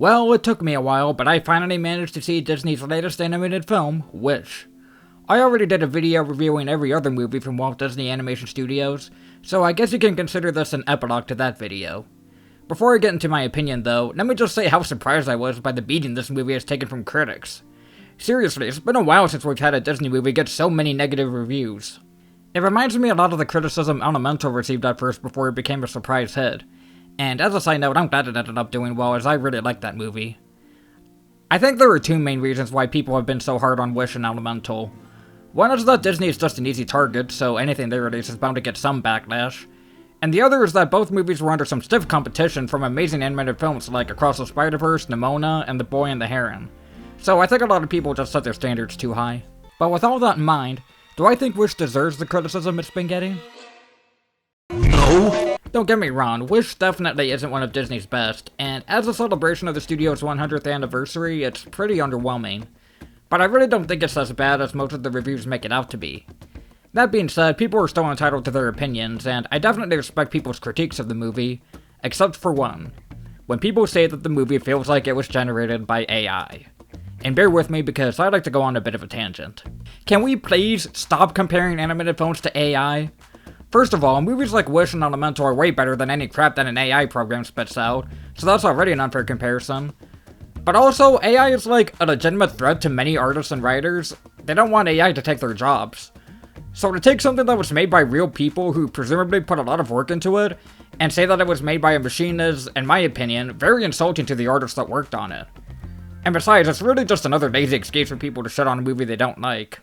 Well, it took me a while, but I finally managed to see Disney's latest animated film, Wish. I already did a video reviewing every other movie from Walt Disney Animation Studios, so I guess you can consider this an epilogue to that video. Before I get into my opinion though, let me just say how surprised I was by the beating this movie has taken from critics. Seriously, it's been a while since we've had a Disney movie get so many negative reviews. It reminds me a lot of the criticism Elemental received at first before it became a surprise hit. And as a side note, I'm glad it ended up doing well, as I really liked that movie. I think there are two main reasons why people have been so hard on Wish and Elemental. One is that Disney is just an easy target, so anything they release is bound to get some backlash. And the other is that both movies were under some stiff competition from amazing animated films like Across the Spider-Verse, Nimona, and The Boy and the Heron. So I think a lot of people just set their standards too high. But with all that in mind, do I think Wish deserves the criticism it's been getting? No! Don't get me wrong, Wish definitely isn't one of Disney's best, and as a celebration of the studio's 100th anniversary, it's pretty underwhelming. But I really don't think it's as bad as most of the reviews make it out to be. That being said, people are still entitled to their opinions, and I definitely respect people's critiques of the movie, except for one. When people say that the movie feels like it was generated by AI. And bear with me because I like to go on a bit of a tangent. Can we please stop comparing animated films to AI? First of all, movies like Wish and Elemental are way better than any crap that an AI program spits out, so that's already an unfair comparison. But also, AI is like a legitimate threat to many artists and writers. They don't want AI to take their jobs. So to take something that was made by real people who presumably put a lot of work into it, and say that it was made by a machine is, in my opinion, very insulting to the artists that worked on it. And besides, it's really just another lazy excuse for people to shit on a movie they don't like.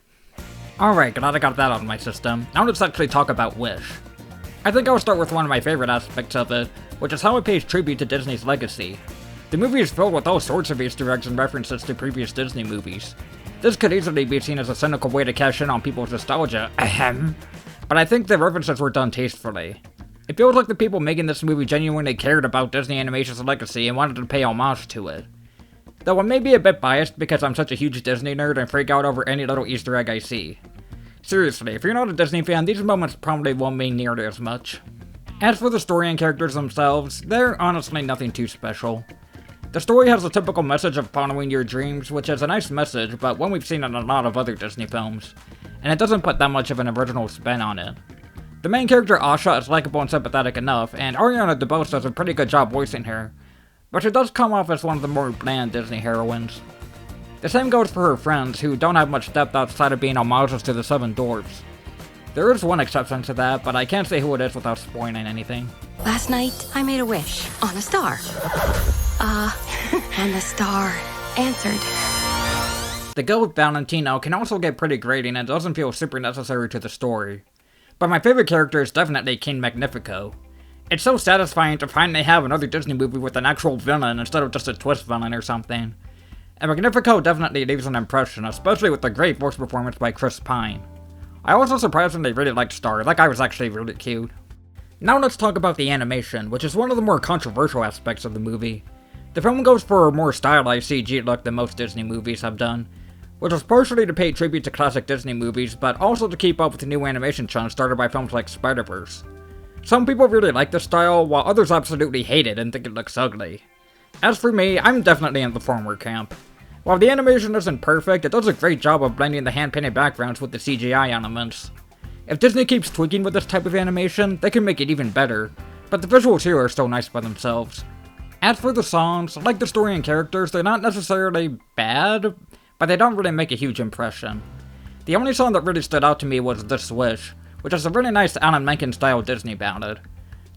Alright, glad I got that out of my system. Now let's actually talk about Wish. I think I'll start with one of my favorite aspects of it, which is how it pays tribute to Disney's legacy. The movie is filled with all sorts of Easter eggs and references to previous Disney movies. This could easily be seen as a cynical way to cash in on people's nostalgia, ahem, but I think the references were done tastefully. It feels like the people making this movie genuinely cared about Disney Animation's legacy and wanted to pay homage to it. Though I may be a bit biased because I'm such a huge Disney nerd and freak out over any little Easter egg I see. Seriously, if you're not a Disney fan, these moments probably won't mean nearly as much. As for the story and characters themselves, they're honestly nothing too special. The story has a typical message of following your dreams, which is a nice message, but one we've seen in a lot of other Disney films, and it doesn't put that much of an original spin on it. The main character Asha is likable and sympathetic enough, and Ariana DeBose does a pretty good job voicing her, but she does come off as one of the more bland Disney heroines. The same goes for her friends, who don't have much depth outside of being homages to the Seven Dwarfs. There is one exception to that, but I can't say who it is without spoiling anything. Last night, I made a wish on a star. And the star answered. The goat Valentino can also get pretty grating and doesn't feel super necessary to the story. But my favorite character is definitely King Magnifico. It's so satisfying to finally have another Disney movie with an actual villain instead of just a twist villain or something. And Magnifico definitely leaves an impression, especially with the great voice performance by Chris Pine. I also surprisingly really liked Star, that guy was actually really cute. Now let's talk about the animation, which is one of the more controversial aspects of the movie. The film goes for a more stylized CG look than most Disney movies have done, which was partially to pay tribute to classic Disney movies, but also to keep up with the new animation trends started by films like Spider-Verse. Some people really like the style, while others absolutely hate it and think it looks ugly. As for me, I'm definitely in the former camp. While the animation isn't perfect, it does a great job of blending the hand-painted backgrounds with the CGI elements. If Disney keeps tweaking with this type of animation, they can make it even better, but the visuals here are still nice by themselves. As for the songs, like the story and characters, they're not necessarily bad, but they don't really make a huge impression. The only song that really stood out to me was This Wish, which is a really nice Alan Menken-style Disney ballad.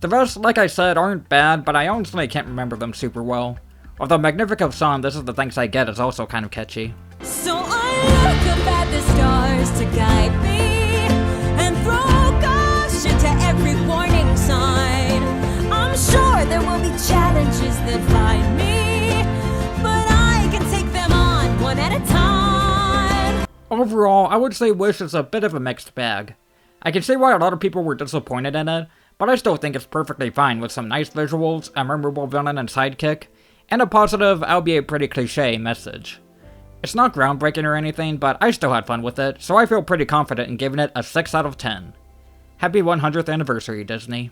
The rest, like I said, aren't bad, but I honestly can't remember them super well. Although Magnifico's song, This Is the Thanks I Get, is also kind of catchy. So I look up at the stars to guide me, and throw caution to every warning sign. I'm sure there will be challenges that find me, but I can take them on one at a time. Overall, I would say Wish is a bit of a mixed bag. I can see why a lot of people were disappointed in it, but I still think it's perfectly fine with some nice visuals, a memorable villain and sidekick, and a positive, albeit pretty cliche, message. It's not groundbreaking or anything, but I still had fun with it, so I feel pretty confident in giving it a 6 out of 10. Happy 100th anniversary, Disney.